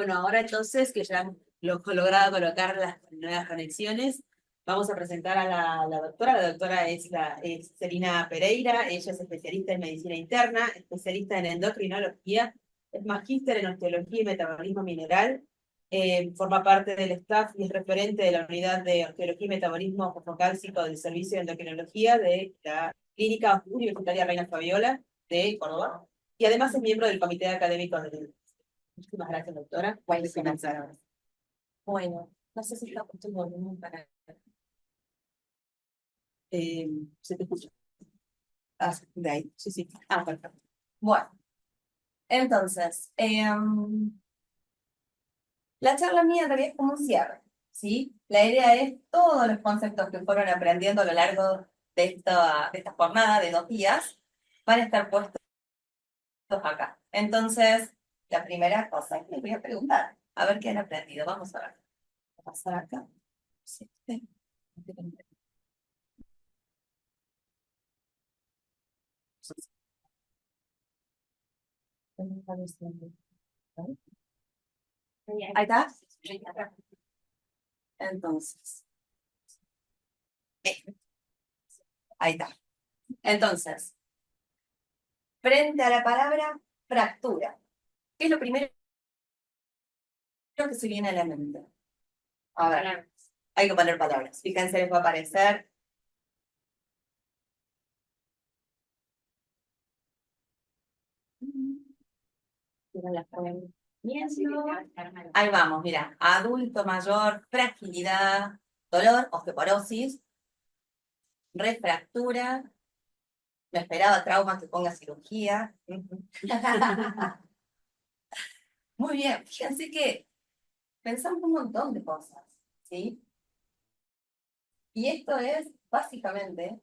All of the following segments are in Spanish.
Bueno, ahora entonces que ya logrado colocar las nuevas conexiones, vamos a presentar a la doctora. La doctora es Celina Pereira, ella es especialista en medicina interna, especialista en endocrinología, es magíster en osteología y metabolismo mineral, forma parte del staff y es referente de la unidad de osteología y metabolismo fosfocálcico del Servicio de Endocrinología de la Clínica Universitaria Reina Fabiola de Córdoba, y además es miembro del comité académico del. Muchísimas gracias, doctora. Buenísimas. Bueno, no sé si está justo el volumen para... Se te escucha. Ah, de ahí. Sí, sí. Perfecto. Bueno, entonces, la charla mía en realidad es como un cierre, ¿sí? La idea es todos los conceptos que fueron aprendiendo a lo largo de esta jornada de 2 días van a estar puestos acá. Entonces, la primera cosa que les voy a preguntar, a ver qué han aprendido. Vamos a ver. Voy a pasar acá. Sí. Ahí está. Entonces, ahí está. Entonces, frente a la palabra fractura, ¿qué es lo primero que se viene a la mente? A ver, hay que poner palabras. Fíjense, les va a aparecer. Ahí vamos, mira, adulto mayor, fragilidad, dolor, osteoporosis, refractura, me esperaba trauma que ponga cirugía. Muy bien, fíjense que pensamos un montón de cosas, ¿sí? Y esto es básicamente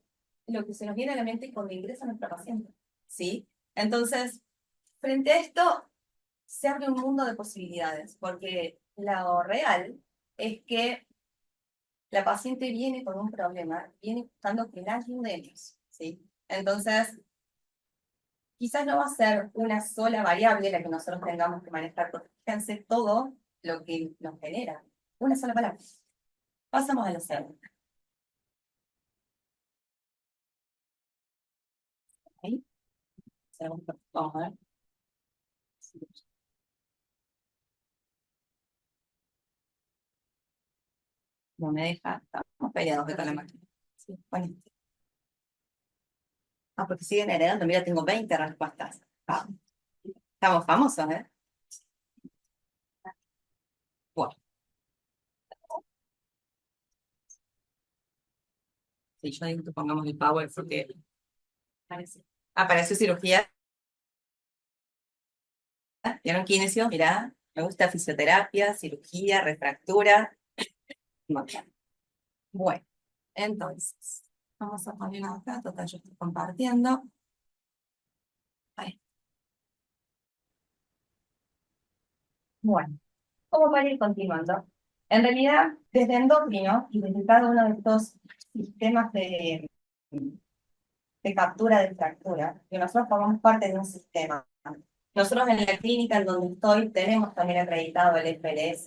lo que se nos viene a la mente cuando ingresa nuestra paciente, ¿sí? Entonces, frente a esto, se abre un mundo de posibilidades, porque lo real es que la paciente viene con un problema, viene buscando que la ayudemos, ¿sí? Entonces, quizás no va a ser una sola variable la que nosotros tengamos que manejar, porque fíjense todo lo que nos genera. Una sola palabra. Pasamos a lo segundo. Ahí. Vamos a ver. No me deja. Estamos peleados con la máquina. Sí, bueno. Porque siguen heredando. Mira, tengo 20 respuestas. Estamos famosos, ¿eh? Bueno. Sí, yo digo que pongamos el power porque apareció cirugía. ¿Vieron kinesio? Mirá, me gusta fisioterapia, cirugía, refractura. Bueno, entonces, vamos a poner acá, total, yo estoy compartiendo. Ahí. Bueno, ¿cómo para ir continuando? En realidad, desde endocrino y desde cada uno de estos sistemas de captura de fractura, que nosotros formamos parte de un sistema. Nosotros en la clínica en donde estoy tenemos también acreditado el FLS.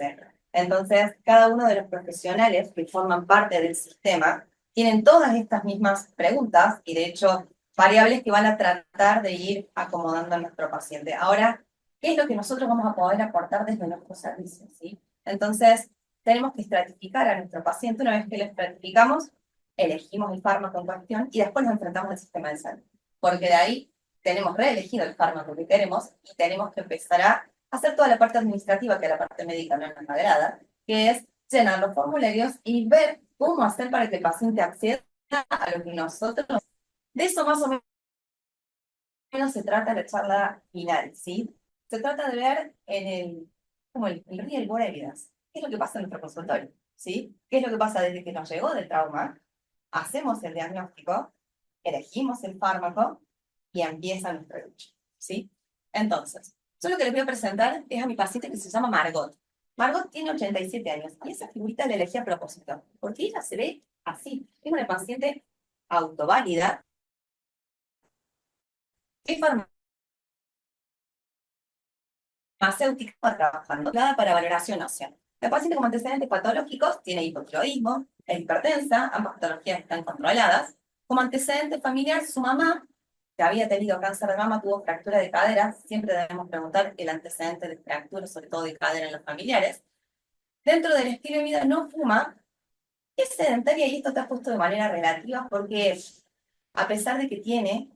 Entonces, cada uno de los profesionales que forman parte del sistema tienen todas estas mismas preguntas y de hecho variables que van a tratar de ir acomodando a nuestro paciente. Ahora, ¿qué es lo que nosotros vamos a poder aportar desde nuestros servicios? ¿Sí? Entonces, tenemos que estratificar a nuestro paciente. Una vez que lo estratificamos, elegimos el fármaco en cuestión y después nos enfrentamos al sistema de salud. Porque de ahí tenemos reelegido el fármaco que queremos y tenemos que empezar a hacer toda la parte administrativa, que la parte médica no nos agrada, que es llenar los formularios y ver cómo hacer para que el paciente acceda a lo que nosotros... De eso más o menos se trata la charla final, ¿sí? Se trata de ver como el real world evidence. ¿Qué es lo que pasa en nuestro consultorio? ¿Sí? ¿Qué es lo que pasa desde que nos llegó del trauma? Hacemos el diagnóstico, elegimos el fármaco y empieza nuestra lucha, ¿sí? Entonces, yo lo que les voy a presentar es a mi paciente que se llama Margot. Margot tiene 87 años y esa figurita la elegí a propósito, porque ella se ve así. Es una paciente autoválida. ¿Qué fármaco farmacéutica trabajando para valoración ósea. La paciente con antecedentes patológicos tiene hipotiroidismo, es hipertensa, ambas patologías están controladas. Como antecedente familiar, su mamá, que había tenido cáncer de mama, tuvo fractura de cadera. Siempre debemos preguntar el antecedente de fractura, sobre todo de cadera en los familiares. Dentro del estilo de vida no fuma, es sedentaria y esto está puesto de manera relativa porque a pesar de que tiene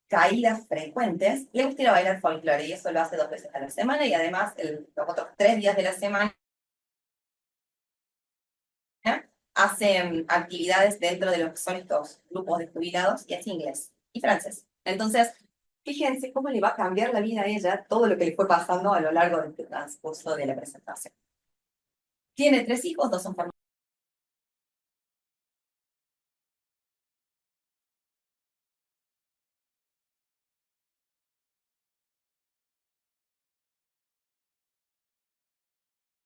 caídas frecuentes, le gusta ir a bailar folclore y eso lo hace 2 veces a la semana y además los otros 3 días de la semana hace actividades dentro de lo que son estos grupos de jubilados y es inglés y francés. Entonces, fíjense cómo le va a cambiar la vida a ella todo lo que le fue pasando a lo largo del transcurso de la presentación. Tiene 3 hijos, 2 son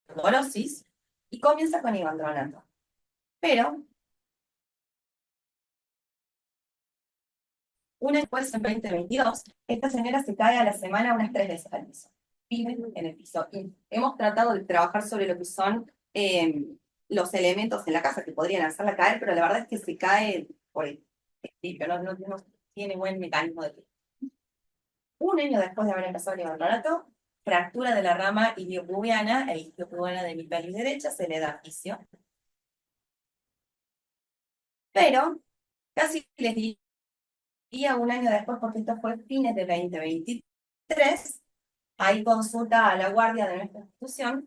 farmacolosis y comienza con ivandronato. Pero una después, en 2022, esta señora se cae a la semana unas 3 veces al piso. Vive en el piso. Y hemos tratado de trabajar sobre lo que son los elementos en la casa que podrían hacerla caer, pero la verdad es que se cae por el principio, no tiene buen mecanismo de pie. Un año después de haber empezado el levantonato, fractura de la rama iliopubiana, el iliopubiana de mi pelvis derecha, se le da fisio. Pero casi les diría un año después, porque esto fue fines de 2023, hay consulta a la guardia de nuestra institución,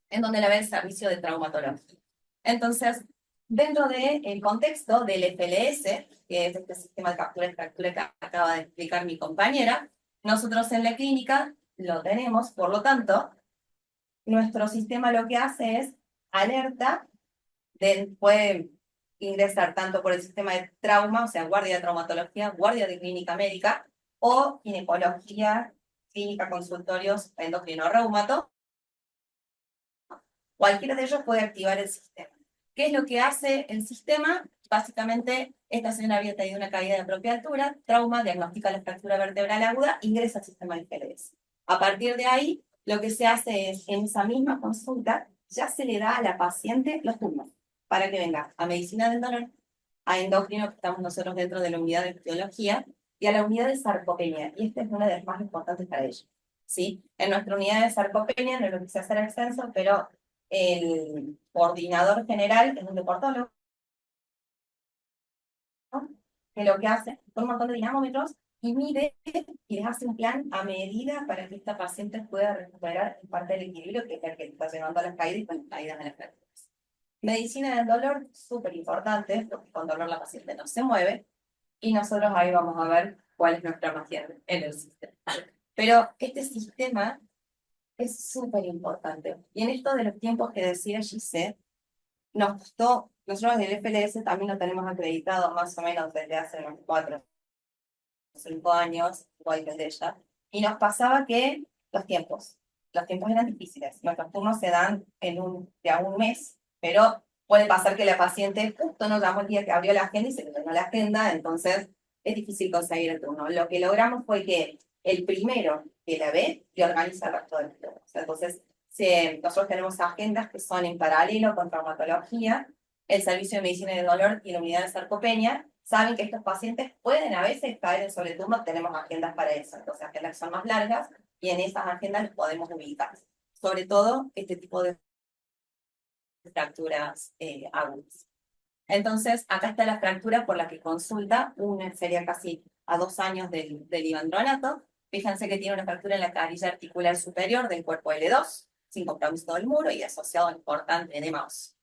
en donde la ve el servicio de traumatología. Entonces, dentro del contexto del FLS, que es este sistema de captura y fractura que acaba de explicar mi compañera, nosotros en la clínica lo tenemos, por lo tanto, nuestro sistema lo que hace es alerta, puede ingresar tanto por el sistema de trauma, o sea, guardia de traumatología, guardia de clínica médica, o ginecología, clínica, consultorios, endocrino reumato. Cualquiera de ellos puede activar el sistema. ¿Qué es lo que hace el sistema? Básicamente, esta señora había tenido una caída de propia altura, trauma, diagnostica la fractura vertebral aguda, ingresa al sistema de FLS. A partir de ahí, lo que se hace es, en esa misma consulta, ya se le da a la paciente los turnos para que venga a medicina del dolor, a endocrino, que estamos nosotros dentro de la unidad de fisiología, y a la unidad de sarcopenia. Y esta es una de las más importantes para ellos. ¿Sí? En nuestra unidad de sarcopenia, no lo quise hacer extenso, pero el coordinador general es un deportólogo, que lo que hace con un montón de dinamómetros y mide y les hace un plan a medida para que esta paciente pueda recuperar parte del equilibrio que es el que está llevando a las caídas y con las caídas en las fracturas. Medicina del dolor, súper importante, porque con dolor la paciente no se mueve y nosotros ahí vamos a ver cuál es nuestra magia en el sistema. Pero este sistema es súper importante. Y en esto de los tiempos que decía Giselle, nos costó, nosotros en el FLS también lo tenemos acreditado más o menos desde hace unos 4 o 5 años, igual que el de ella, y nos pasaba que los tiempos eran difíciles. Nuestros turnos se dan de a un mes, pero puede pasar que la paciente justo nos llamó el día que abrió la agenda y se le llenó la agenda, entonces es difícil conseguir el turno. Lo que logramos fue que el primero que la ve, le organiza el resto de los turnos. Entonces, nosotros tenemos agendas que son en paralelo con traumatología, el servicio de medicina del dolor y la unidad de sarcopenia. Saben que estos pacientes pueden a veces caer en sobreturno, tenemos agendas para eso, entonces agendas que son más largas y en esas agendas los podemos ubicar. Sobre todo este tipo de fracturas agudas. Entonces, acá está la fractura por la que consulta, una sería casi a 2 años del ivandronato. Fíjense que tiene una fractura en la carilla articular superior del cuerpo L2, sin compromiso del muro y asociado a un importante edema óseo.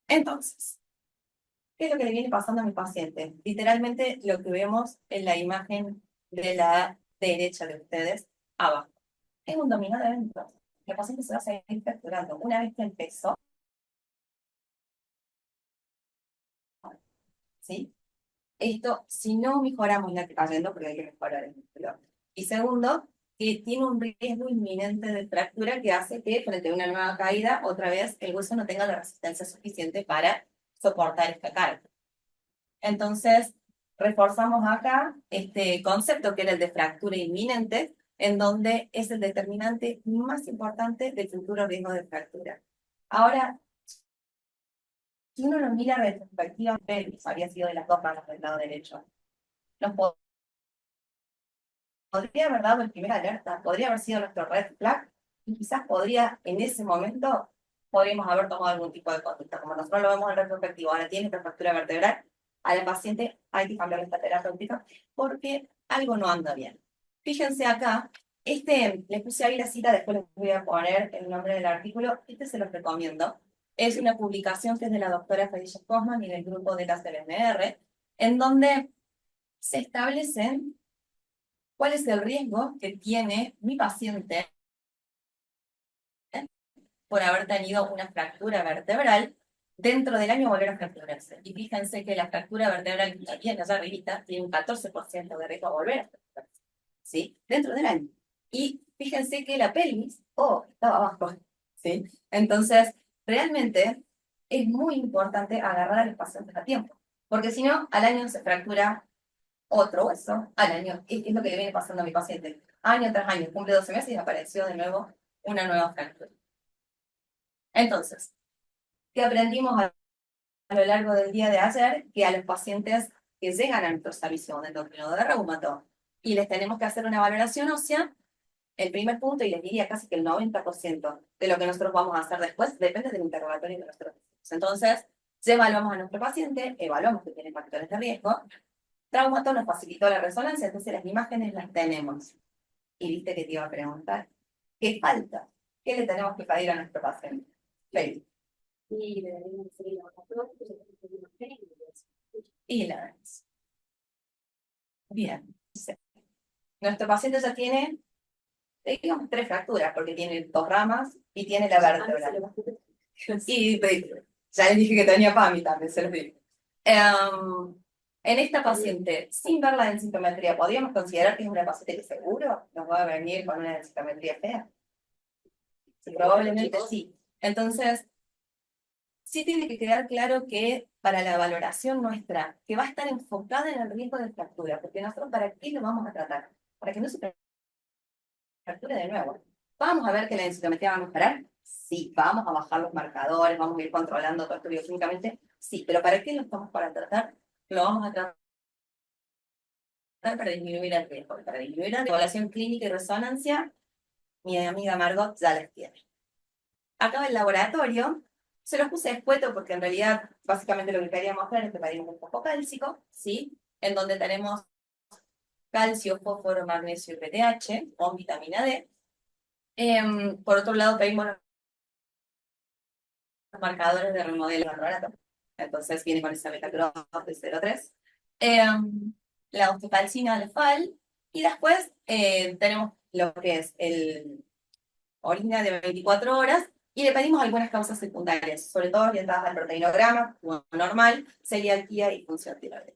Entonces, ¿qué es lo que le viene pasando a mi paciente? Literalmente lo que vemos en la imagen de la derecha de ustedes, abajo. Es un dominó de eventos. El paciente se va a seguir fracturando. Una vez que empezó, ¿sí? Esto, si no mejoramos la cayendo, porque hay que mejorar el músculo. Y segundo, que tiene un riesgo inminente de fractura que hace que frente a una nueva caída, otra vez el hueso no tenga la resistencia suficiente para soportar esta carga. Entonces, reforzamos acá este concepto que era el de fractura inminente, en donde es el determinante más importante del futuro riesgo de fractura. Ahora, si uno lo mira retrospectivamente, habría sido de las dos manos del lado derecho, nos podría haber dado el primer alerta, podría haber sido nuestro red flag, y quizás podría, en ese momento, podríamos haber tomado algún tipo de conducta. Como nosotros lo vemos en retrospectivo, ahora tiene esta fractura vertebral, a la paciente hay que cambiar esta terapéutica porque algo no anda bien. Fíjense acá, les puse ahí la cita, después les voy a poner el nombre del artículo, se los recomiendo. Es una publicación que es de la doctora Felicia Cosman y del grupo de la CLMR, en donde se establecen cuál es el riesgo que tiene mi paciente por haber tenido una fractura vertebral dentro del año volver a fracturarse. Y fíjense que la fractura vertebral que tiene allá arribita tiene un 14% de riesgo a volver a fracturarse, ¿sí? Dentro del año. Y fíjense que la pelvis, estaba abajo, ¿sí? Entonces, realmente es muy importante agarrar a los pacientes a tiempo, porque si no, al año se fractura otro hueso, al año, es lo que le viene pasando a mi paciente. Año tras año, cumple 12 meses y apareció de nuevo una nueva fractura. Entonces, ¿qué aprendimos a lo largo del día de ayer? Que a los pacientes que llegan a nuestro servicio de endocrino de reumato y les tenemos que hacer una valoración ósea, el primer punto, y les diría casi que el 90% de lo que nosotros vamos a hacer después, depende del interrogatorio de nuestros pacientes. Entonces, ya evaluamos a nuestro paciente, evaluamos que tiene factores de riesgo, Traumato nos facilitó la resonancia, entonces las imágenes las tenemos. Y viste que te iba a preguntar, ¿qué falta? ¿Qué le tenemos que pedir a nuestro paciente? Feliz. Y deberíamos seguir laboratorio, Y la vemos. Bien. Nuestro paciente ya tiene, digamos, 3 fracturas, porque tiene 2 ramas y tiene la vértebra. Y ya les dije que tenía PAMI también, se los digo. En esta paciente, sin ver la densitometría, ¿podríamos considerar que es una paciente que seguro nos va a venir con una densitometría fea? Sí, probablemente sí. Entonces, sí tiene que quedar claro que para la valoración nuestra, que va a estar enfocada en el riesgo de fractura, porque nosotros ¿para qué lo vamos a tratar? Para que no se fracture de nuevo. ¿Vamos a ver que la densitometría va a mejorar? Sí. ¿Vamos a bajar los marcadores? ¿Vamos a ir controlando todo esto bioquímicamente? Sí. ¿Pero para qué lo estamos para tratar? Lo vamos a tratar para disminuir el riesgo. Para disminuir la evaluación clínica y resonancia, mi amiga Margot ya les tiene. Acá en el laboratorio, se los puse escueto porque en realidad básicamente lo que quería mostrar es que pedimos un poco cálcico, ¿sí? En donde tenemos calcio, fósforo, magnesio y PTH, con vitamina D. Por otro lado, pedimos los marcadores de remodelo de entonces viene con esa beta-cross de 0,3. La osteocalcina al FAL, y después tenemos lo que es el orina de 24 horas, y le pedimos algunas causas secundarias, sobre todo orientadas al proteinograma, como normal, celiaquía y función tiroidea.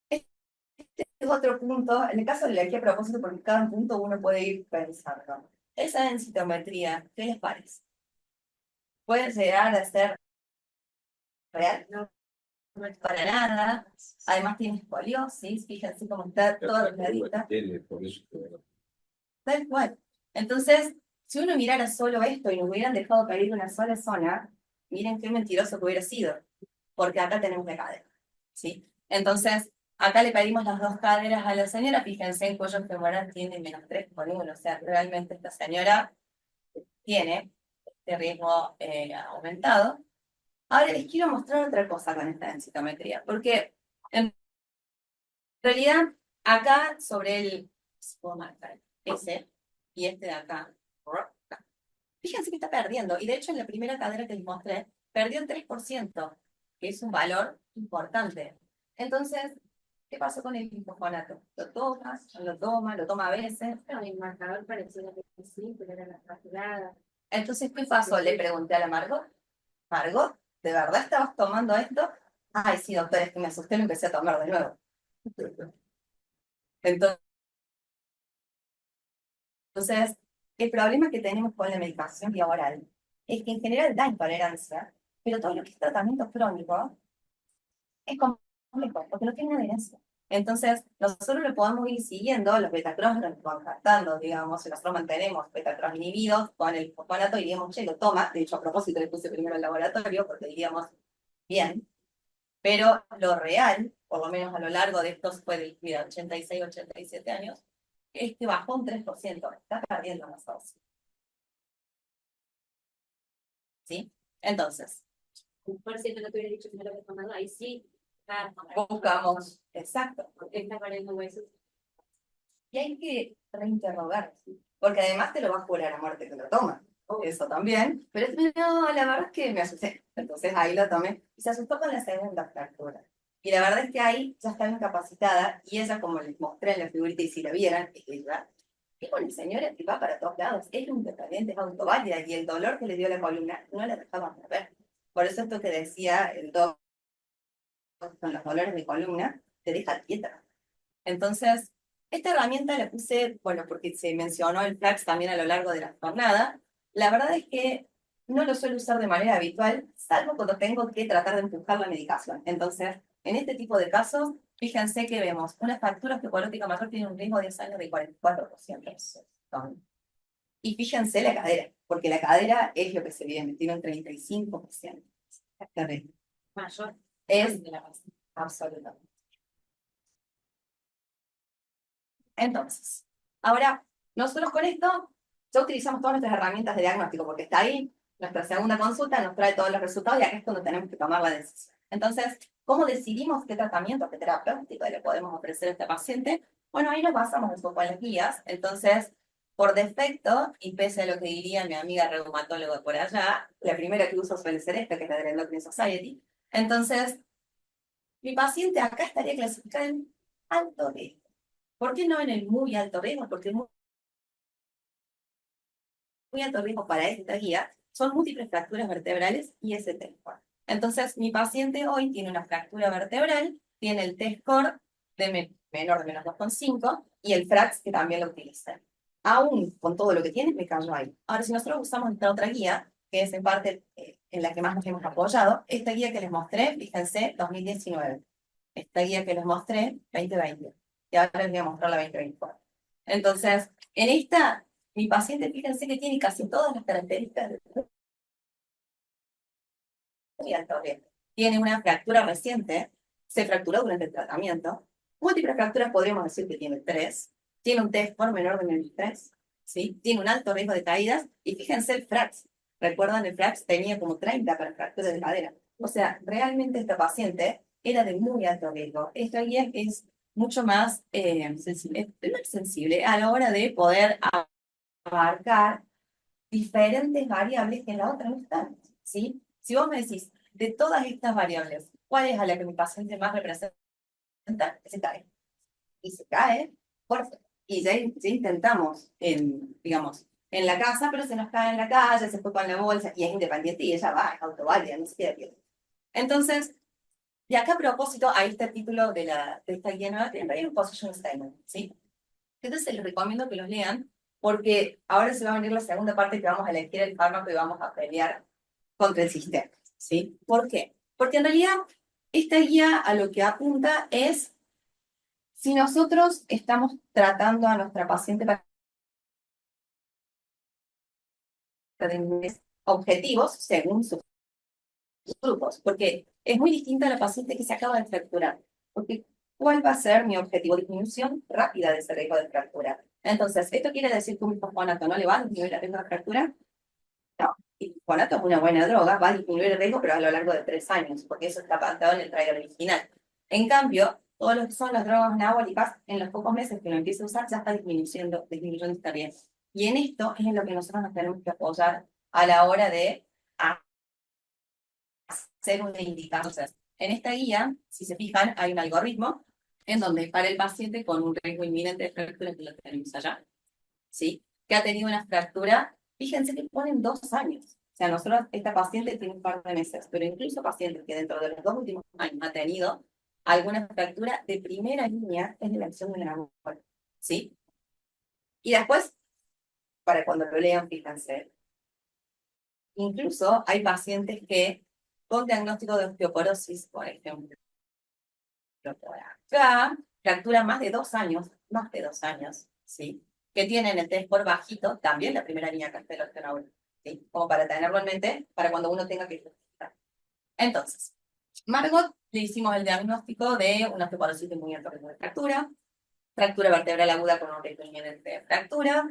Este es otro punto, en el caso de la celiaquía, a propósito, porque cada punto uno puede ir pensando. Esa densitometría, ¿qué les parece? ¿Puede llegar a ser real? No es para nada. Además tiene escoliosis, fíjense cómo está toda ordenadita. Tal cual. Entonces, si uno mirara solo esto y nos hubieran dejado caer una sola zona, miren qué mentiroso que hubiera sido, porque acá tenemos la cadera, ¿sí? Entonces, acá le pedimos las 2 caderas a la señora, fíjense, el cuello femoral tiene -3 por 1, o sea, realmente esta señora tiene este riesgo aumentado. Ahora les quiero mostrar otra cosa con esta densitometría, porque en realidad acá sobre el, puedo marcar ese y este de acá, fíjense que está perdiendo, y de hecho en la primera cadera que les mostré, perdió el 3%, que es un valor importante. Entonces, ¿qué pasó con el glifosato? ¿Lo toma? ¿No lo toma? ¿Lo toma a veces? Pero el marcador parecía que sí, pero era la fracturada. Entonces, ¿qué pasó? Le pregunté a la Margot. Margot, ¿de verdad estabas tomando esto? Ay, sí, doctor, es que me asusté y lo empecé a tomar de nuevo. Entonces, el problema que tenemos con la medicación vía oral es que en general da intolerancia, pero todo lo que es tratamiento crónico es complejo, porque no tiene adherencia. Entonces, nosotros le podemos ir siguiendo, los beta-cross nos van captando, digamos, si nosotros mantenemos beta-cross inhibidos con el fosfonato y diríamos, che, lo toma, de hecho, a propósito le puse primero el laboratorio, porque diríamos, bien, pero lo real, por lo menos a lo largo de estos, fue de 86, 87 años, es que bajó un 3%, está perdiendo más dosis. ¿Sí? Entonces, Por cierto, no te hubiera dicho que no lo había tomado, ahí sí. buscamos, exacto, Porque está perdiendo huesos. y hay que reinterrogar, porque además te lo va a curar a muerte que lo toma. Eso también, pero no, la verdad es que me asusté. Entonces ahí lo tomé y se asustó con la segunda fractura. Y la verdad es que ahí ya estaba incapacitada y ella, como les mostré en la figurita y si la vieran, ella, y con el señor que va para todos lados, es independiente, es autoválida y el dolor que le dio la columna no la dejaba ver. Por eso esto que decía el doctor con los dolores de columna, te deja quieta. Entonces, esta herramienta la puse, bueno, porque se mencionó el flax también a lo largo de la jornada. La verdad es que no lo suelo usar de manera habitual, salvo cuando tengo que tratar de empujar la medicación. Entonces, en este tipo de casos, fíjense que vemos una fractura osteoporótica mayor tiene un riesgo de 10 años de 44%. Y fíjense la cadera, porque la cadera es lo que se viene, tiene un 35%. Es terrible. Mayor. Es de la base. absolutamente. Entonces, ahora, nosotros con esto ya utilizamos todas nuestras herramientas de diagnóstico, porque está ahí, nuestra segunda consulta nos trae todos los resultados y acá es cuando tenemos que tomar la decisión. Entonces, ¿cómo decidimos qué tratamiento, qué terapéutico le podemos ofrecer a este paciente? Bueno, ahí nos basamos un poco en las guías. Entonces, por defecto, y pese a lo que diría mi amiga reumatóloga por allá, la primera que uso suele ser esta, que es la de la Endocrine Society. Entonces, mi paciente acá estaría clasificada en alto riesgo. ¿Por qué no en el muy alto riesgo? Porque muy alto riesgo para esta guía son múltiples fracturas vertebrales y ese T-score. Entonces, mi paciente hoy tiene una fractura vertebral, tiene el T-score de menor de menos 2,5 y el FRAX que también lo utiliza. Aún con todo lo que tiene, me cayó ahí. Ahora, si nosotros usamos esta otra guía, que es en parte en la que más nos hemos apoyado, esta guía que les mostré, fíjense, 2019. Esta guía que les mostré, 2020. Y ahora les voy a mostrar la 2024. Entonces, en esta, mi paciente, fíjense que tiene casi todas las características de muy alto riesgo. Tiene una fractura reciente, se fracturó durante el tratamiento. Múltiples fracturas podríamos decir que tiene 3. Tiene un T-score menor de menos 3. ¿Sí? Tiene un alto riesgo de caídas. Y fíjense el FRAX. ¿Recuerdan? El FRAX tenía como 30 para fractura de cadera. O sea, realmente esta paciente era de muy alto riesgo. Esta guía es mucho más sensible a la hora de poder abarcar diferentes variables que en la otra no están, ¿sí? Si vos me decís, de todas estas variables, ¿cuál es a la que mi paciente más representa? Se cae. Y se cae fuerte. Y ya intentamos, digamos, en la casa, pero se nos cae en la calle, se fue con la bolsa, y es independiente y ella va, es autoválida, no se queda quieto. Entonces, y acá a propósito, ahí está el título de esta guía nueva, que en realidad es un position statement, ¿sí? Entonces les recomiendo que los lean, porque ahora se va a venir la segunda parte que vamos a elegir el fármaco y vamos a pelear contra el sistema, ¿sí? ¿Por qué? Porque en realidad esta guía a lo que apunta es si nosotros estamos tratando a nuestra paciente para tener objetivos según sus grupos, porque es muy distinta a la paciente que se acaba de fracturar, porque ¿cuál va a ser mi objetivo? Disminución rápida de ese riesgo de fractura. Entonces, ¿esto quiere decir que un fosfonato no le va a disminuir el riesgo de fractura? No, el fosfonato es una buena droga, va a disminuir el riesgo, pero a lo largo de 3 años, porque eso está pactado en el trailer original. En cambio, todos los que son las drogas anabólicas, en los pocos meses que lo empiece a usar, ya está disminuyendo este riesgo. Y en esto es en lo que nosotros nos tenemos que apoyar a la hora de hacer una indicación. En esta guía, si se fijan, hay un algoritmo en donde para el paciente con un riesgo inminente de fractura, que lo tenemos allá, ¿sí? Que ha tenido una fractura, fíjense que ponen 2 años. O sea, nosotros, esta paciente tiene un par de meses, pero incluso pacientes que dentro de los 2 últimos años ha tenido alguna fractura de primera línea es de la acción de la mujer, ¿sí? Y después, para cuando lo lean, fíjense, incluso hay pacientes que con diagnóstico de osteoporosis, por ejemplo, por acá, fractura más de 2 años, ¿sí? Que tienen el test por bajito, también la primera línea castelostenobel, ¿sí? Como para tenerlo en mente, para cuando uno tenga que justificar. Entonces, Margot le hicimos el diagnóstico de una osteoporosis de muy alto riesgo de fractura, fractura vertebral aguda con un riesgo inminente de fractura.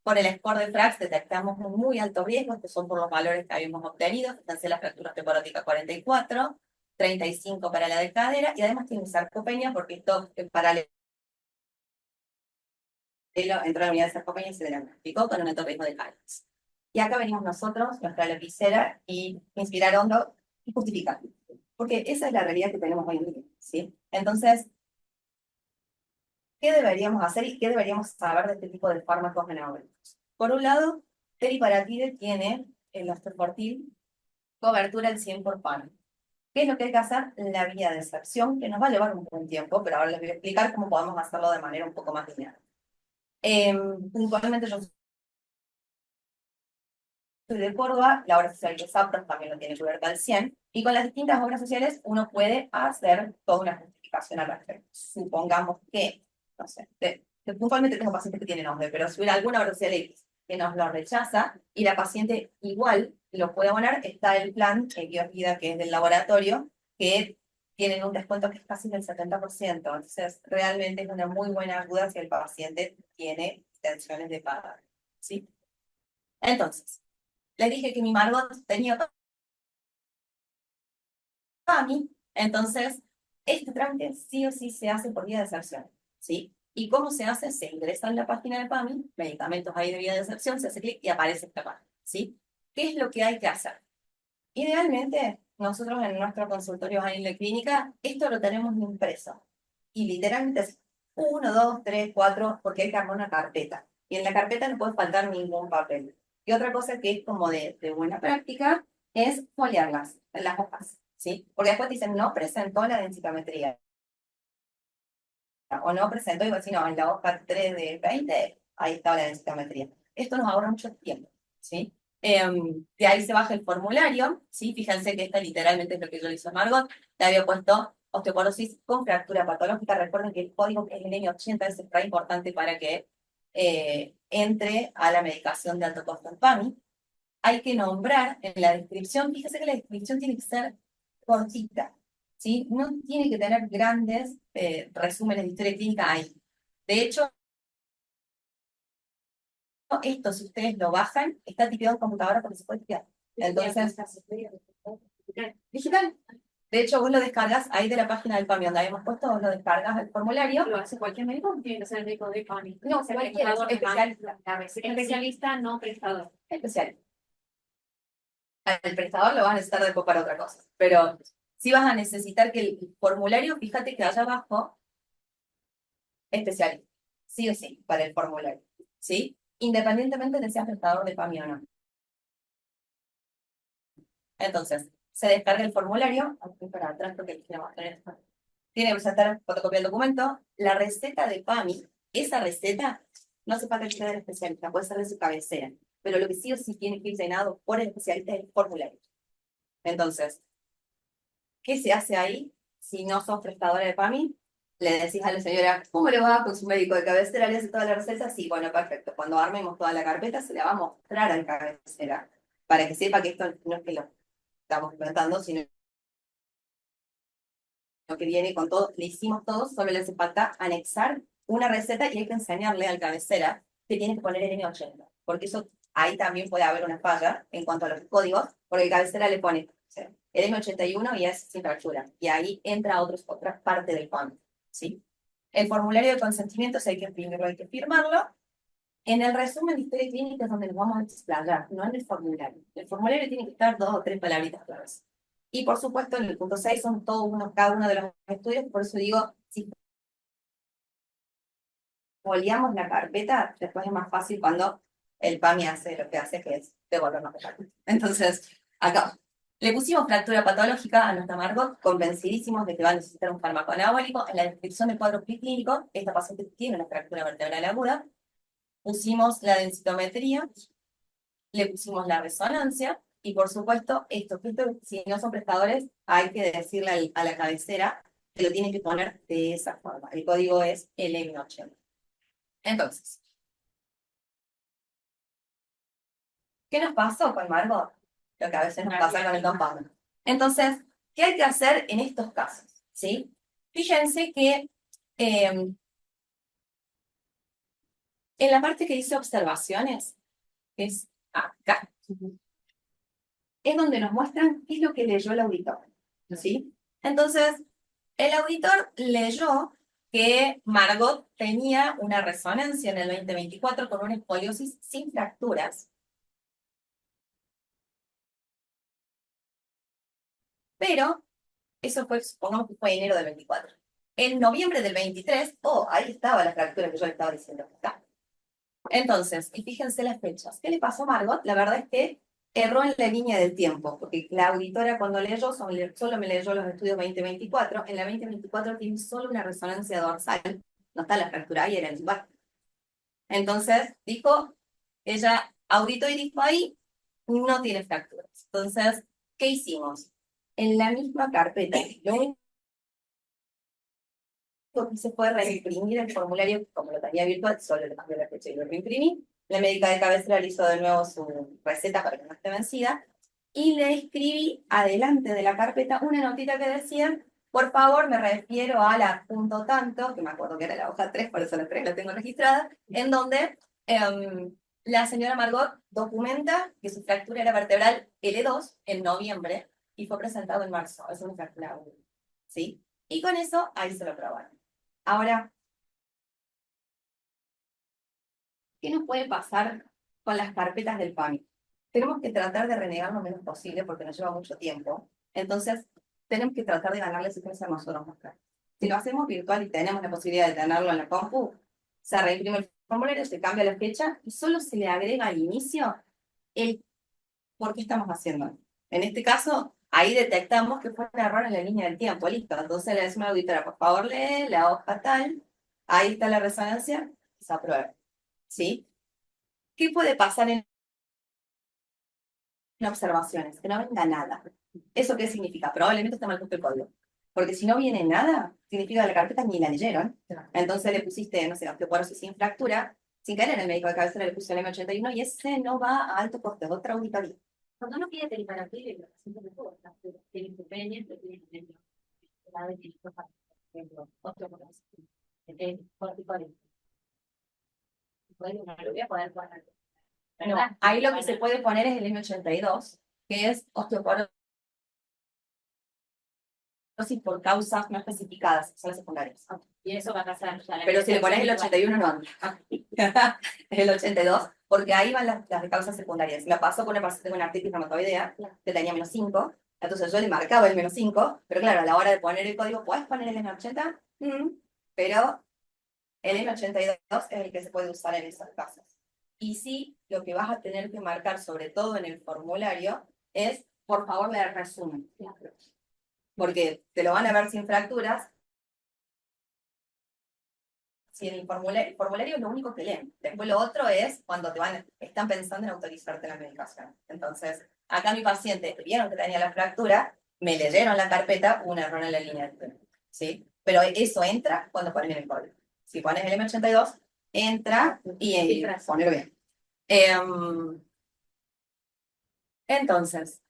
Por el score de FRAX detectamos un muy alto riesgo, estos son por los valores que habíamos obtenido, fíjense la fractura osteoporótica 44, 35 para la de cadera, y además tiene sarcopenia porque esto es paralelo. Entró a la unidad de sarcopenia y se diagnosticó con un alto riesgo de cáliz. Y acá venimos nosotros, nuestra lapicera, y inspirar hondo y justificar. Porque esa es la realidad que tenemos hoy en día, ¿sí? Entonces, ¿qué deberíamos hacer y qué deberíamos saber de este tipo de fármacos metabólicos? Por un lado, teriparatide tiene el osteoportil cobertura al 100 por PAMI. ¿Qué es lo que hay que hacer? La vía de extracción, que nos va a llevar un buen tiempo, pero ahora les voy a explicar cómo podemos hacerlo de manera un poco más lineal. Puntualmente yo soy de Córdoba, la obra social de Zapros también lo tiene cubierta al 100, y con las distintas obras sociales uno puede hacer toda una justificación al respecto. Supongamos que, no sé, que puntualmente tengo pacientes que tienen nombre, pero si hubiera alguna obra social X que nos lo rechaza y la paciente igual lo puede abonar, está el plan Biovida, que es del laboratorio, que tienen un descuento que es casi del 70%. Entonces, realmente es una muy buena ayuda si el paciente tiene intenciones de pagar, ¿sí? Entonces, les dije que mi Margot tenía PAMI, entonces este trámite sí o sí se hace por vía de excepción, ¿sí? ¿Y cómo se hace? Se ingresa en la página de PAMI, medicamentos ahí de vía de excepción, se hace clic y aparece esta página, ¿sí? ¿Qué es lo que hay que hacer? Idealmente, nosotros en nuestro consultorio en la clínica, esto lo tenemos impreso. Y literalmente es 1, 2, 3, 4, porque hay que armar una carpeta. Y en la carpeta no puede faltar ningún papel. Y otra cosa que es como de buena práctica es foliarlas en las hojas, ¿sí? Porque después dicen, no presentó la densitometría. O no presentó, y si no, en la hoja 3 de 20, ahí está la densitometría. Esto nos ahorra mucho tiempo, ¿sí? De ahí se baja el formulario, ¿sí? Fíjense que esta literalmente es lo que yo le hice a Margot. Le había puesto osteoporosis con fractura patológica. Recuerden que el código es el N80, es extra importante para que entre a la medicación de alto costo en PAMI. Hay que nombrar en la descripción, fíjense que la descripción tiene que ser cortita, ¿sí? No tiene que tener grandes resúmenes de historia clínica ahí. De hecho, esto, si ustedes lo bajan, está tipeado en computadora porque se puede tipear. Entonces, digital. De hecho, vos lo descargas ahí de la página del PAMI, donde habíamos puesto, vos lo descargas el formulario. ¿Lo hace cualquier médico o tiene que ser el médico de PAMI? No, cualquiera, especialista. Especialista, no prestador. Especialista. El prestador lo vas a necesitar después para otra cosa. Pero sí vas a necesitar que el formulario, fíjate que allá abajo, especialista. Sí o sí, para el formulario. ¿Sí? Independientemente de si seas prestador de PAMI o no. Entonces, se descarga el formulario, aquí para atrás porque quiero mostrar esto. Tiene que presentar fotocopia del documento, la receta de PAMI, esa receta no hace falta que sea del especialista, puede ser de su cabecera, pero lo que sí o sí tiene que ir llenado por el especialista es el formulario. Entonces, ¿qué se hace ahí si no sos prestadora de PAMI? Le decís a la señora, ¿cómo le va con su médico de cabecera? ¿Le hace toda la receta? Sí, bueno, perfecto. Cuando armemos toda la carpeta, se la va a mostrar al cabecera, para que sepa que esto no es que lo estamos inventando, sino que viene con todo, le hicimos todo, solo le hace falta anexar una receta y hay que enseñarle al cabecera que tiene que poner el N80, porque eso ahí también puede haber una falla en cuanto a los códigos, porque el cabecera le pone el M81 y es sin fractura, y ahí entra otra parte del fondo, ¿sí? El formulario de consentimiento, si hay que imprimirlo, hay que firmarlo. En el resumen de historia clínica es donde nos vamos a explayar, no en el formulario. El formulario tiene que estar 2 o 3 palabritas claras. Y por supuesto, en el punto 6 son cada uno de los estudios, por eso digo, si foliamos la carpeta, después es más fácil cuando el PAMI hace lo que hace, que es devolvernos la carpeta. Entonces, acá, le pusimos fractura patológica a nuestra Margot, convencidísimos de que va a necesitar un fármaco anabólico. En la descripción del cuadro clínico, esta paciente tiene una fractura vertebral aguda. Pusimos la densitometría, le pusimos la resonancia, y por supuesto, si no son prestadores, hay que decirle a la cabecera te lo tienen que poner de esa forma. El código es LM80. Entonces, ¿qué nos pasó con Margot? Lo que a veces nos pasa con el compound. Entonces, ¿qué hay que hacer en estos casos? ¿Sí? Fíjense que en la parte que dice observaciones, que es acá, es donde nos muestran qué es lo que leyó el auditor. ¿Sí? Entonces, el auditor leyó que Margot tenía una resonancia en el 2024 con una escoliosis sin fracturas. Pero eso fue, supongamos que fue enero del 24. En noviembre del 23, ahí estaba la fractura que yo le estaba diciendo acá. Entonces, y fíjense las fechas. ¿Qué le pasó a Margot? La verdad es que erró en la línea del tiempo, porque la auditora cuando leyó, solo me leyó los estudios 2024. En la 2024 tiene solo una resonancia dorsal. No está la fractura ahí, era el lumbar. Entonces, dijo, ella auditó y dijo ahí, no tiene fracturas. Entonces, ¿qué hicimos? En la misma carpeta, lo único que se puede reimprimir el formulario, como lo tenía virtual, solo le cambié la fecha y lo reimprimí. La médica de cabecera le hizo de nuevo su receta para que no esté vencida. Y le escribí adelante de la carpeta una notita que decía, por favor, me refiero a la punto tanto, que me acuerdo que era la hoja 3, por eso la 3 la tengo registrada, en donde la señora Margot documenta que su fractura era vertebral L2 en noviembre y fue presentado en marzo. Es una fractura aguda, ¿sí? Y con eso, ahí se lo aprobaron. Ahora, ¿qué nos puede pasar con las carpetas del PAMI? Tenemos que tratar de renegar lo menos posible porque nos lleva mucho tiempo. Entonces, tenemos que tratar de ganarle asistencia a nosotros más claro. Si lo hacemos virtual y tenemos la posibilidad de tenerlo en la compu, se reimprime el formulario, se cambia la fecha y solo se le agrega al inicio el por qué estamos haciendo. En este caso, ahí detectamos que fue un error en la línea del tiempo, listo. Entonces le decimos a la auditora, por favor, lee la hoja tal, ahí está la resonancia, se aprueba. ¿Sí? ¿Qué puede pasar en observaciones? Que no venga nada. ¿Eso qué significa? Probablemente está mal puesto el código. Porque si no viene nada, significa que la carpeta ni la leyeron. Entonces le pusiste, no sé, osteoporosis sin fractura, sin querer el médico de cabecera le puso el M81 y ese no va a alto coste, es otra auditoría. Cuando uno pide teriparatible, los pacientes de todo, tienen convenios, tienen ejemplo, la vez que por ejemplo, osteoporosis, corticoides. Bueno, no lo voy a poder poner. No, ahí lo que se puede poner es el M82, que es osteoporosis por causas no especificadas, son las secundarias. Y eso va a pasar. Pero si le pones el 81 no anda. Es el 82, porque ahí van las de causas secundarias. Me pasó con una paciente con artritis reumatoidea, que tenía -5, entonces yo le marcaba el -5, pero claro, a la hora de poner el código, ¿puedes poner el M80? Pero el M82 es el que se puede usar en esos casos. Y sí, lo que vas a tener que marcar, sobre todo en el formulario, es, por favor, leer resumen. Porque te lo van a ver sin fracturas. Si el formulario es lo único que leen. Después lo otro es cuando están pensando en autorizarte la medicación. Entonces, acá mi paciente, vieron que tenía la fractura, me leyeron la carpeta, un error en la línea de tiempo, ¿sí? Pero eso entra cuando ponen el código. Si pones el M82, entra y ponelo bien. Entonces,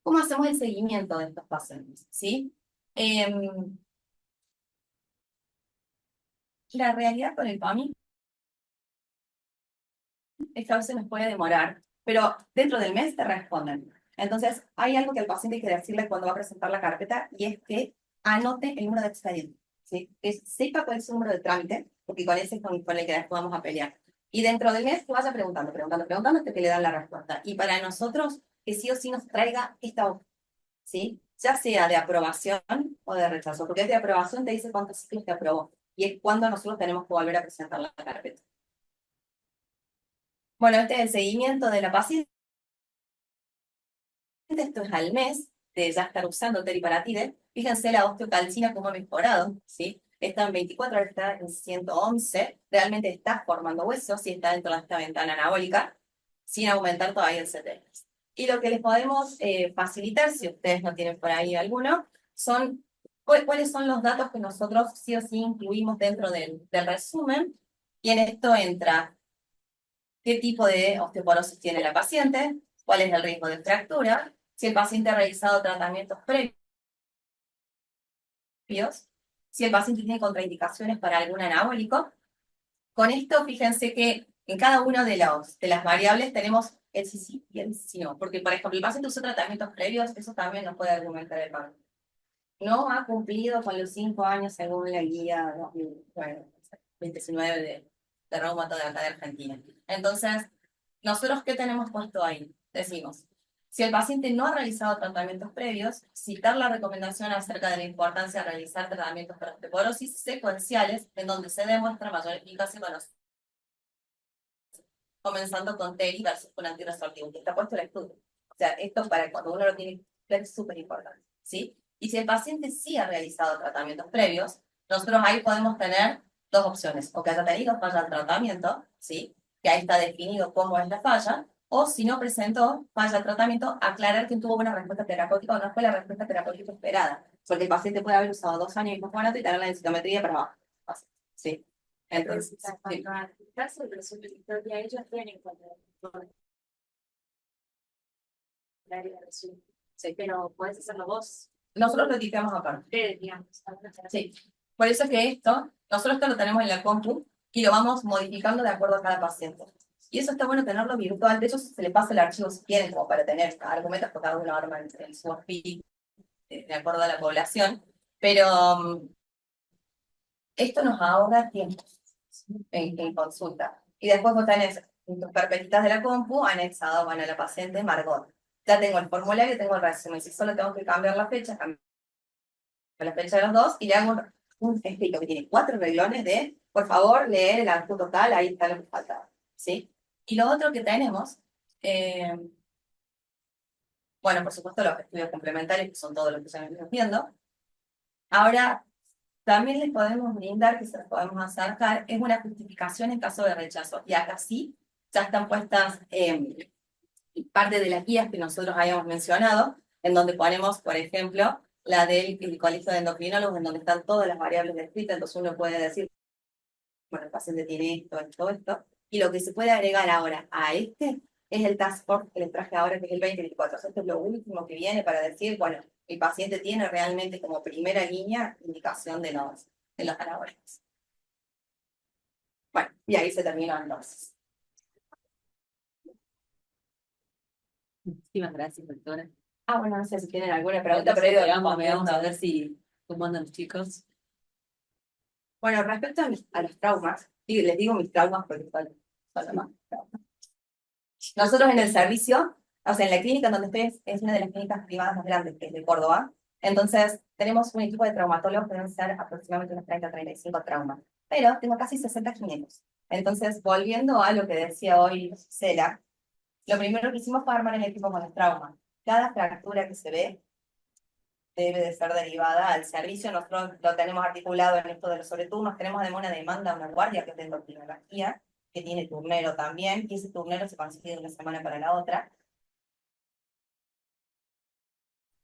¿cómo hacemos el seguimiento de estos pacientes? ¿Sí? La realidad con el PAMI es que a veces nos puede demorar, pero dentro del mes te responden. Entonces, hay algo que al paciente hay que decirle cuando va a presentar la carpeta y es que anote el número de expediente, ¿sí? Que sepa cuál es su número de trámite, porque con ese es con el que después vamos a pelear. Y dentro del mes que vaya preguntando hasta que le dan la respuesta. Y para nosotros, que sí o sí nos traiga esta hoja, ¿sí? Ya sea de aprobación o de rechazo, porque es de aprobación, te dice cuántos ciclos te aprobó, y es cuando nosotros tenemos que volver a presentar la carpeta. Bueno, este es el seguimiento de la paciente. Esto es al mes de ya estar usando teriparatide. Fíjense la osteocalcina cómo ha mejorado, ¿sí? Está en 24, ahora está en 111. Realmente está formando huesos y está dentro de esta ventana anabólica, sin aumentar todavía el CT. Y lo que les podemos facilitar, si ustedes no tienen por ahí alguno, son ¿Cuáles son los datos que nosotros sí o sí incluimos dentro del resumen? Y en esto entra qué tipo de osteoporosis tiene la paciente, cuál es el riesgo de fractura, si el paciente ha realizado tratamientos previos, si el paciente tiene contraindicaciones para algún anabólico. Con esto, fíjense que en cada una de las variables tenemos el sí sí y el sí no, porque, por ejemplo, el paciente usó tratamientos previos, eso también nos puede argumentar el PAN. No ha cumplido con los 5 años según la guía 2019 de reumato de acá de Argentina. Entonces, ¿nosotros qué tenemos puesto ahí? Decimos, si el paciente no ha realizado tratamientos previos, citar la recomendación acerca de la importancia de realizar tratamientos para osteoporosis secuenciales en donde se demuestra mayor eficacia con los comenzando con TERI versus con antirresortivo, que está puesto el estudio. O sea, esto para cuando uno lo tiene es súper importante, ¿sí? Y si el paciente sí ha realizado tratamientos previos, nosotros ahí podemos tener dos opciones, o que haya tenido falla al tratamiento, ¿sí? Que ahí está definido cómo es la falla, o si no presentó falla al tratamiento, aclarar que tuvo una respuesta terapéutica o no fue la respuesta terapéutica esperada, porque el paciente puede haber usado 2 años de fosfonato y tener la densitometría para abajo, ¿sí? Entonces, sí. Cuando aplicarse el resumen de historia, ellos tienen cuando la resumen. Sí, pero puedes hacerlo vos. Nosotros lo tipamos aparte. Ustedes, digamos. Sí. Por eso es que nosotros esto lo tenemos en la compu y lo vamos modificando de acuerdo a cada paciente. Y eso está bueno tenerlo virtual. De hecho, se le pasa el archivo si quieren, como para tener argumentos, porque cada uno arma en su feed de acuerdo a la población. Pero esto nos ahorra tiempo en consulta. Y después vos tenés en tus carpetitas de la compu anexado, bueno, la paciente Margot. Ya tengo el formulario, tengo el resumen. Si solo tengo que cambiar la fecha, cambio la fecha de los dos y le hago un escrito que tiene 4 renglones de, por favor, leer el adjunto tal, ahí está lo que faltaba, ¿sí? Y lo otro que tenemos, bueno, por supuesto, los estudios complementarios, que son todos los que ya venimos viendo. Ahora, también les podemos brindar, que se los podemos acercar, es una justificación en caso de rechazo. Y acá sí, ya están puestas parte de las guías que nosotros habíamos mencionado, en donde ponemos, por ejemplo, la del colegio de endocrinólogos, en donde están todas las variables descritas, entonces uno puede decir, bueno, el paciente tiene esto, y lo que se puede agregar ahora a este es el task force que les traje ahora, que es el 2024. Esto es lo último que viene para decir, bueno, el paciente tiene realmente como primera línea indicación de los anabólicos. Bueno, y ahí se terminó entonces. Muchísimas gracias, doctora. Bueno, no sé si tienen alguna pregunta, pero Vamos a ver si cómo andan los chicos. Bueno, respecto a los traumas, y les digo mis traumas porque son los más traumas. Nosotros en el servicio, o sea, en la clínica donde estoy, es una de las clínicas privadas más grandes, que es de Córdoba. Entonces, tenemos un equipo de traumatólogos que deben ser aproximadamente unos 30-35 traumas. Pero tengo casi 60 gineros. Entonces, volviendo a lo que decía hoy Cela, lo primero que hicimos fue armar el equipo con los traumas. Cada fractura que se ve debe de ser derivada al servicio. Nosotros lo tenemos articulado en esto de los sobreturnos. Tenemos además una demanda a una guardia que es de endocrinología, que tiene turnero también, y ese turnero se consigue de una semana para la otra.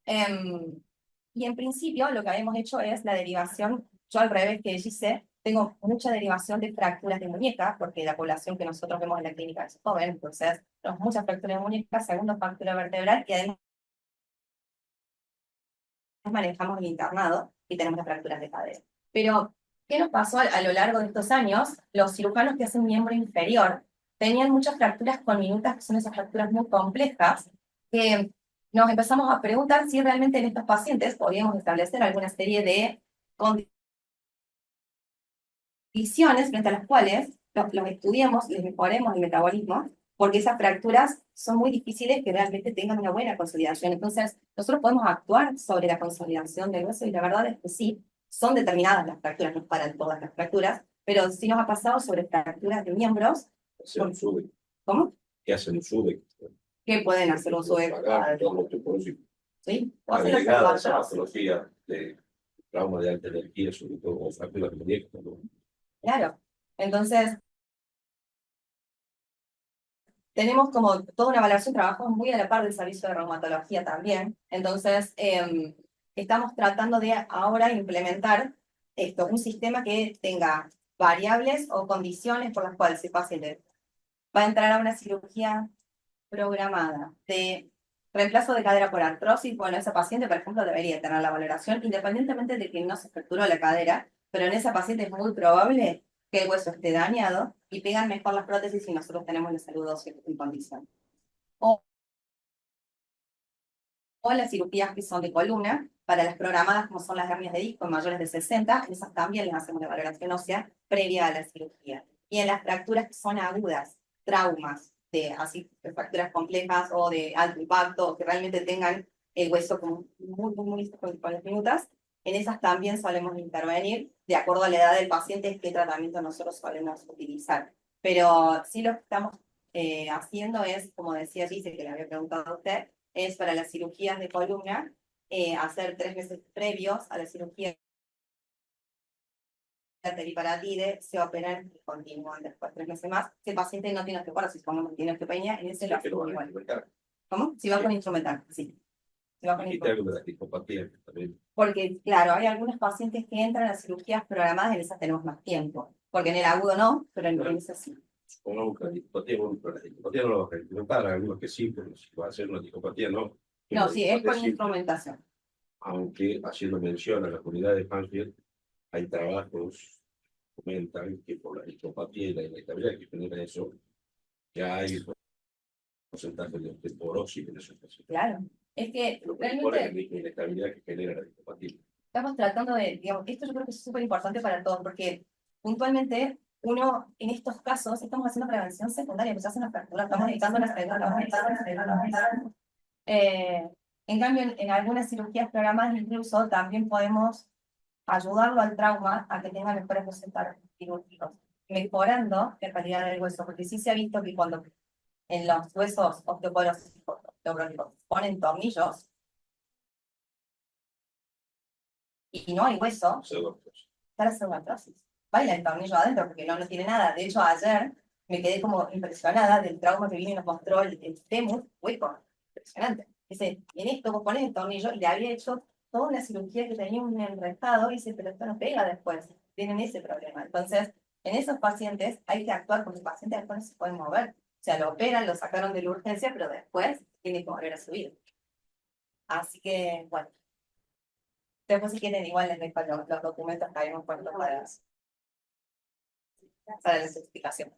Y en principio lo que habíamos hecho es la derivación, yo al revés que hice, tengo mucha derivación de fracturas de muñeca, porque la población que nosotros vemos en la clínica es joven, entonces tenemos muchas fracturas de muñeca, segundo fractura vertebral, y además manejamos el internado y tenemos las fracturas de cadera. Pero, ¿qué nos pasó a lo largo de estos años? Los cirujanos que hacen miembro inferior tenían muchas fracturas conminutas, que son esas fracturas muy complejas, que nos empezamos a preguntar si realmente en estos pacientes podíamos establecer alguna serie de condiciones frente a las cuales los estudiemos, les mejoremos el metabolismo, porque esas fracturas son muy difíciles que realmente tengan una buena consolidación. Entonces, nosotros podemos actuar sobre la consolidación del hueso y la verdad es que sí, son determinadas las fracturas, no para todas las fracturas, pero sí nos ha pasado sobre fracturas de miembros. ¿Cómo? Que hacen un SUBE. ¿Qué pueden hacer un SUBE? ¿Sí? Agregada a esa patología de trauma de alta energía, sobre todo con fracturas de muñeca, ¿no? Claro. Entonces, tenemos como toda una evaluación, trabajamos muy a la par del servicio de reumatología también. Entonces, estamos tratando de ahora implementar un sistema que tenga variables o condiciones por las cuales el paciente va a entrar a una cirugía programada de reemplazo de cadera por artrosis. Bueno, esa paciente, por ejemplo, debería tener la valoración independientemente de que no se fracturó la cadera, pero en esa paciente es muy probable que el hueso esté dañado y pegan mejor las prótesis si nosotros tenemos la salud ósea en condición. O las cirugías que son de columna, para las programadas como son las hernias de disco en mayores de 60, esas también les hacemos la valoración ósea previa a la cirugía. Y en las fracturas que son agudas, traumas, de fracturas complejas o de alto impacto, que realmente tengan el hueso como muy con las minutas, en esas también solemos intervenir de acuerdo a la edad del paciente, qué tratamiento nosotros solemos utilizar. Pero sí lo que estamos haciendo es, como decía Gise, que le había preguntado a usted, es para las cirugías de columna, hacer 3 meses previos a la cirugía de teriparatide, se operan y continúan después 3 meses más. Si el paciente no tiene osteoporosis, como tiene osteopenia, en ese lo hacemos igual. ¿Cómo? Si va con instrumental, sí. Si va con instrumental. Porque, claro, hay algunos pacientes que entran a cirugías programadas y en esas tenemos más tiempo. Porque en el agudo no, pero en esas sí. Supongamos que la discopatía, bueno, pero la discopatía no lo va a implementar, algunos que sí, pero si va a ser una discopatía no. No, sí, es con instrumentación. Aunque haciendo mención a la comunidad de Fansfield, hay trabajos que comentan que por la discopatía y la inestabilidad que genera eso, ya hay porcentaje de osteoporosis en esos pacientes. Claro, es que realmente la inestabilidad que genera la discopatía. Estamos tratando de, digamos, esto yo creo que es súper importante para todos, porque puntualmente uno, en estos casos, estamos haciendo prevención secundaria, pues hacen las fracturas, estamos evitando las fracturas. En cambio, en algunas cirugías programadas incluso también podemos ayudarlo al trauma a que tenga mejores resultados quirúrgicos, mejorando la calidad del hueso, porque sí se ha visto que cuando en los huesos osteoporóticos ponen tornillos y no hay hueso, está la pseudoartrosis. Baila el tornillo adentro porque no tiene nada. De hecho, ayer me quedé como impresionada del trauma que vino y nos mostró el fémur hueco. Impresionante. Dice, en esto vos pones el tornillo y le había hecho toda una cirugía que tenía un enrejado y dice, pero esto no pega después. Tienen ese problema. Entonces, en esos pacientes hay que actuar porque el paciente después no se puede mover. O sea, lo operan, lo sacaron de la urgencia, pero después tiene que volver a subir. Así que, bueno. Después si quieren igual les dejo los documentos que habíamos puesto para la certificación.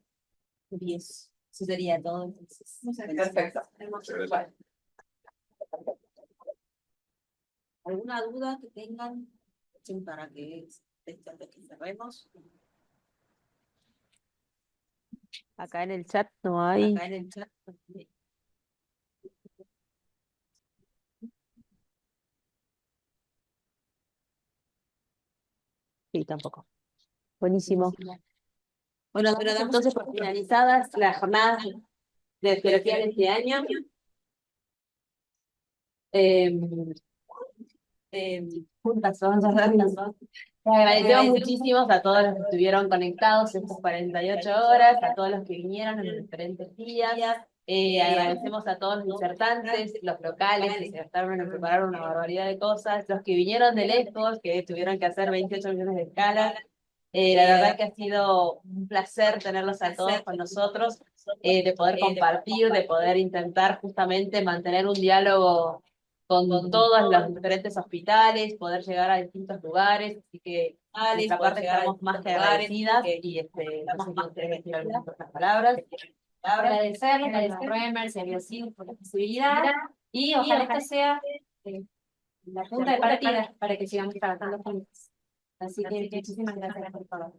Bien, eso sería todo entonces. Perfecto. Bueno. ¿Alguna duda que tengan para que cerremos? Acá en el chat no hay. Acá en el chat. Sí, tampoco. Buenísimo. Bueno, damos entonces por finalizadas las jornadas de arqueología de este año. Juntas son. Les agradecemos muchísimo a todos los que estuvieron conectados estas 48 horas, a todos los que vinieron en los diferentes días. Agradecemos a todos los disertantes, los locales, que se gastaron en preparar una barbaridad de cosas, los que vinieron de lejos, que tuvieron que hacer 28 millones de escalas. La verdad que ha sido un placer tenerlos a todos con nosotros, de poder compartir, de poder intentar justamente mantener un diálogo con todos los diferentes hospitales, poder llegar a distintos lugares, así que de nuestra parte estamos más que agradecidas y estamos más que agradecidas por las palabras. Agradecerles a Remers y a Biocid por la posibilidad y ojalá esta sea la punta de partida para que sigamos trabajando juntos. Así que muchísimas gracias por todo.